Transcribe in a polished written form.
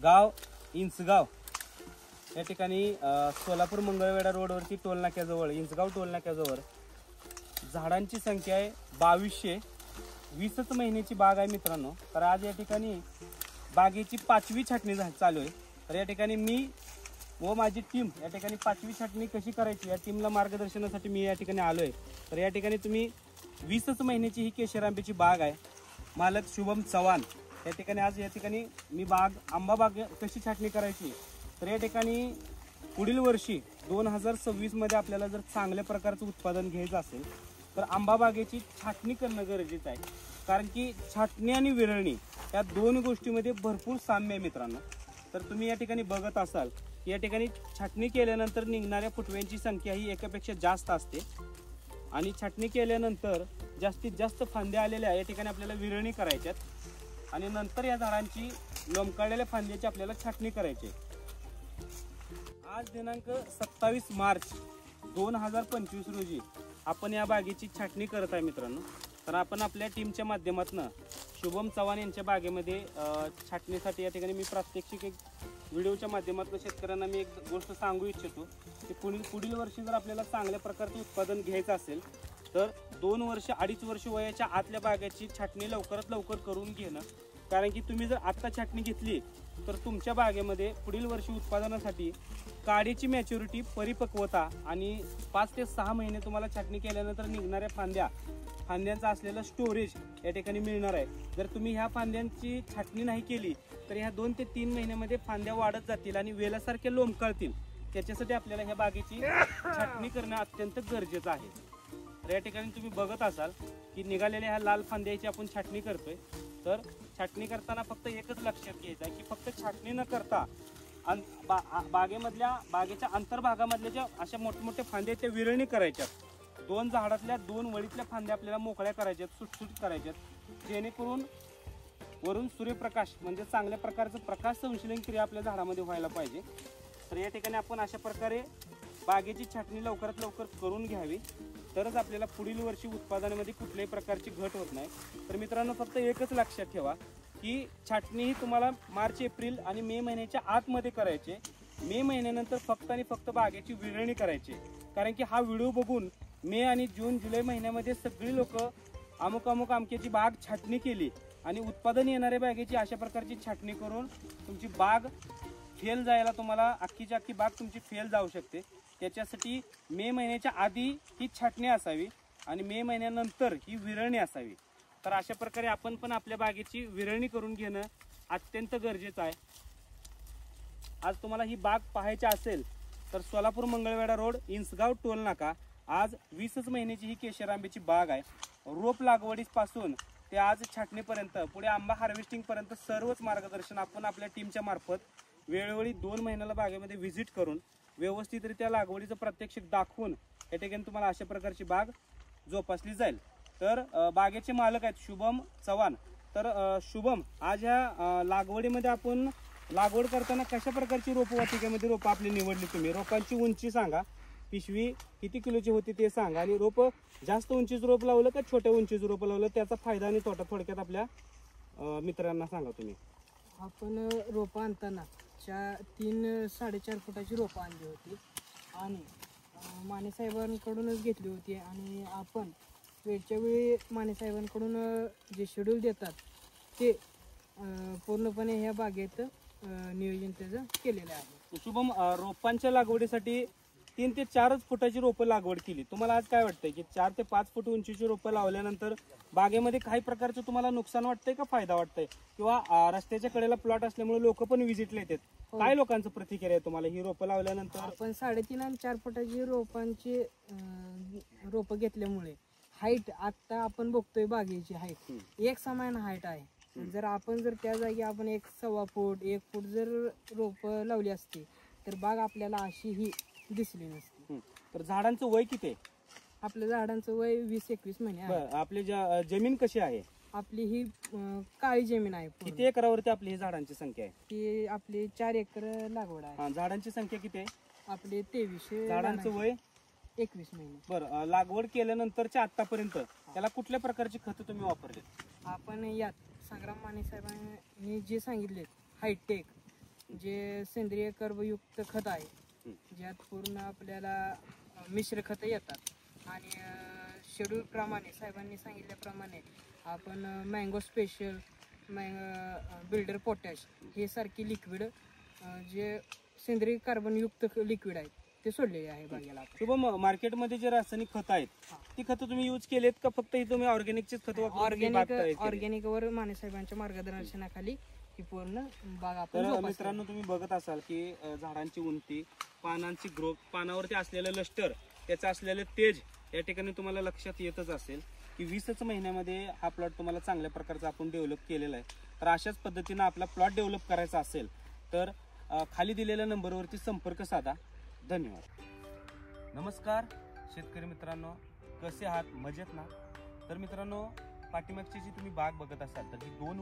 गाव इंचगाव या ठिकाणी सोलापूर मंगळवेढा रोडवरती टोल नाक्याजवळ इंचगाव टोल नाक्याजवळ झाडांची संख्या आहे 2200. 20च महिन्याची बाग आहे मित्रांनो. तर आज या ठिकाणी बागेची 5वी छाटणी चालू आहे. तर या ठिकाणी मी व माझी टीम या ठिकाणी 5वी छाटणी कशी करायची या टीमला मार्गदर्शनासाठी मी या ठिकाणी आलोय. तर या ठिकाणी तुम्ही 20च महिन्याची ही केशर आंब्याची बाग आहे. मालक शुभम चव्हाण या ठिकाणी आज या ठिकाणी मी आंबा बाग कशी छाटणी करायची. तर या ठिकाणी पुढील वर्षी 2026 मध्ये आपल्याला जर चांगल्या प्रकारचं उत्पादन घ्यायचं असेल तर आंबा बागेची छाटणी करणं गरजेचं आहे. कारण की छाटणी आणि विरळणी या दोन गोष्टीमध्ये भरपूर साम्य आहे मित्रांनो. तर तुम्ही या ठिकाणी बघत असाल की या ठिकाणी छाटणी केल्यानंतर निघणाऱ्या फुटव्यांची संख्या ही एकापेक्षा जास्त असते आणि छाटणी केल्यानंतर जास्तीत जास्त फांद्या आलेल्या या ठिकाणी आपल्याला विरळणी करायच्यात आणि नंतर या झाडांची लोंबकळलेल्या फांद्याची आपल्याला छाटणी करायची. आज दिनांक 27 मार्च 2025 रोजी आपण या बागेची छाटणी करत आहे मित्रांनो. तर आपण आपल्या टीमच्या माध्यमातून शुभम चव्हाण यांच्या बागेमध्ये छाटणीसाठी या ठिकाणी मी प्रात्यक्षिक एक व्हिडिओच्या माध्यमातून शेतकऱ्यांना मी एक गोष्ट सांगू इच्छितो की पुढील वर्षी जर आपल्याला चांगल्या प्रकारचं उत्पादन घ्यायचं असेल तर 2 वर्ष 2.5 वर्ष वयाच्या आतल्या बागेची छाटणी लवकरात लवकर करून घेणं. कारण की तुम्ही जर आत्ता छाटणी घेतली तर तुमच्या बागेमध्ये पुढील वर्षी उत्पादनासाठी काडीची मॅच्युरिटी परिपक्वता आणि 5 ते 6 महिने तुम्हाला छाटणी केल्यानंतर निघणाऱ्या फांद्यांचा असलेलं स्टोरेज या ठिकाणी मिळणार आहे. जर तुम्ही ह्या फांद्यांची छाटणी नाही केली तर ह्या 2 ते 3 महिन्यामध्ये फांद्या वाढत जातील आणि वेलासारखे लोंबकळतील. त्याच्यासाठी आपल्याला ह्या बागेची छाटणी करणं अत्यंत गरजेचं आहे. तर या ठिकाणी तुम्ही बघत असाल की निघालेल्या ह्या लाल फांद्याची आपण छाटणी करतोय. तर छाटणी करताना फक्त एकच लक्षात घ्यायचं आहे की फक्त छाटणी न करता बागेच्या अंतर्भागामधल्या ज्या अशा मोठमोठ्या फांद्या त्या विरळणी करायच्या. 2 झाडातल्या 2 वळीतल्या फांद्या आपल्याला मोकळ्या करायच्यात, सुटसुटीत करायच्यात, जेणेकरून वरून सूर्यप्रकाश म्हणजे चांगल्या प्रकारचं प्रकाश संश्लेषण क्रिया आपल्या झाडामध्ये व्हायला पाहिजे. तर या ठिकाणी आपण अशा प्रकारे बागेची छाटणी लवकरात लवकर करून घ्यावी. तरच आपल्याला पुढील वर्षी उत्पादनामध्ये कुठल्याही प्रकारची घट होत नाही. तर मित्रांनो फक्त एकच लक्षात ठेवा की छाटणी ही तुम्हाला मार्च एप्रिल आणि मे महिन्याच्या आतमध्ये करायचे. मे महिन्यानंतर फक्त आणि फक्त बागेची विरळणी करायची. कारण की हा व्हिडिओ बघून मे आणि जून जुलै महिन्यामध्ये सगळी लोक अमुक आमक्याची बाग छाटणी केली आणि उत्पादन येणाऱ्या बागेची अशा प्रकारची छाटणी करून तुमची बाग फेल जायला तुम्हाला अख्खीची अख्खी बाग तुमची फेल जाऊ शकते. त्याच्यासाठी मे महिन्याच्या आधी ही छाटणी असावी आणि मे महिन्यानंतर ही विरळणी असावी. तर अशा प्रकारे आपण पण आपल्या बागेची विरळणी करून घेणं अत्यंत गरजेचं आहे. आज तुम्हाला ही बाग पाहायची असेल तर सोलापूर मंगळवेढा रोड इंचगाव टोल नाका आज 20च महिन्याची ही केशर आंब्याची बाग आहे. रोप लागवडीपासून ते आज छाटणीपर्यंत पुढे आंबा हार्वेस्टिंग पर्यंत सर्वच मार्गदर्शन आपण आपल्या टीमच्या मार्फत वेळोवेळी 2 महिन्याला बागेमध्ये व्हिजिट करून व्यवस्थितरित्या लागवडीचं प्रात्यक्षिक दाखवून या ठिकाणी तुम्हाला अशा प्रकारची बाग जोपासली जाईल. तर बागेचे मालक आहेत शुभम चव्हाण. तर शुभम, आज ह्या लागवडीमध्ये आपण लागवड करताना कशा प्रकारची वाटिकेमध्ये रोपं आपली निवडली तुम्ही? रोपांची उंची सांगा, पिशवी किती किलोची होती ते सांगा आणि रोप जास्त उंचीचं रोप लावलं का छोट्या उंचीचं रोप लावलं त्याचा फायदा आणि तोटा थोडक्यात आपल्या मित्रांना सांगा तुम्ही. आपण रोपं आणताना 3-4.5 फुटाची रोपं आणली होती आणि माने साहेबांकडूनच घेतली होती आणि आपण वेळच्या वेळी माने साहेबांकडून जे शेड्यूल देतात ते पूर्णपणे ह्या बागेत नियोजन त्याचं केलेलं आहे. शुभम, रोपांच्या लागवडीसाठी 3 ते 4 फुटाची रोपं लागवड केली. तुम्हाला आज काय वाटतंय की 4 ते 5 फूट उंचीची रोपं लावल्यानंतर बागेमध्ये काही प्रकारचं तुम्हाला नुकसान वाटतंय का फायदा वाटतंय? किंवा रस्त्याच्या कडेला प्लॉट असल्यामुळे लोक पण व्हिजिटला येतात, काय लोकांचं प्रतिक्रिया आहे तुम्हाला ही रोपं लावल्यानंतर? आपण 3.5 आणि 4 फुटाची रोपांची रोपं घेतल्यामुळे हाईट आता आपण बघतोय बागेची हाईट एक समान हाईट आहे. जर आपण त्या जागी आपण 1.25 फूट 1 फूट जर रोपं लावली असती तर बाग आपल्याला अशी ही दिसली नसती. तर झाडांचं वय किती आहे? आपल्या झाडांचं वय 20-21 महिने आहे. आपली जमीन कशी आहे? आपली ही काळी जमीन आहे. किती एकरावरती आपली ही झाडांची संख्या आहे? ती आपली 4 एकर लागवड आहे. झाडांची संख्या किती आहे? आपली 2300. झाडांचं वय 21 महिने. बरं, लागवड केल्यानंतरच्या आतापर्यंत त्याला कुठल्या प्रकारची खतं तुम्ही वापरले? आपण यात संग्राम माने साहेबांनी जे सांगितले हायटेक जे सेंद्रिय कर्बयुक्त खत आहे, ज्यात पूर्ण आपल्याला मिश्र खत येतात आणि शेड्यूल प्रमाणे साहेबांनी सांगितल्याप्रमाणे आपण मँगो स्पेशल, बिल्डर पोटॅश हे सारखी लिक्विड जे सेंद्रिय कार्बनयुक्त लिक्विड आहेत ते सोडलेले आहे बागेला. शुभम, मार्केटमध्ये जे रासायनिक खतं आहेत ती खतं तुम्ही यूज केलेत का फक्त ही तुम्ही ऑर्गॅनिकचीच खतं ऑर्गॅनिक वर माने साहेबांच्या मार्गदर्शनाखाली ही पूर्ण बाग आपण तर मित्रांनो तुम्ही बघत असाल की झाडांची उंची, पानांची ग्रोथ, पानावरती असलेलं लष्टर, त्याचं असलेलं तेज या ठिकाणी तुम्हाला लक्षात येतच असेल की 20च महिन्यामध्ये हा प्लॉट तुम्हाला चांगल्या प्रकारचा आपण डेव्हलप केलेला आहे. तर अशाच पद्धतीनं आपला प्लॉट डेव्हलप करायचा असेल तर खाली दिलेल्या नंबरवरती संपर्क साधा. धन्यवाद. नमस्कार शेतकरी मित्रांनो, कसे आहात? मजेत ना? तर मित्रांनो, पाठीमागची जी तुम्ही बाग बघत असाल तर ही 2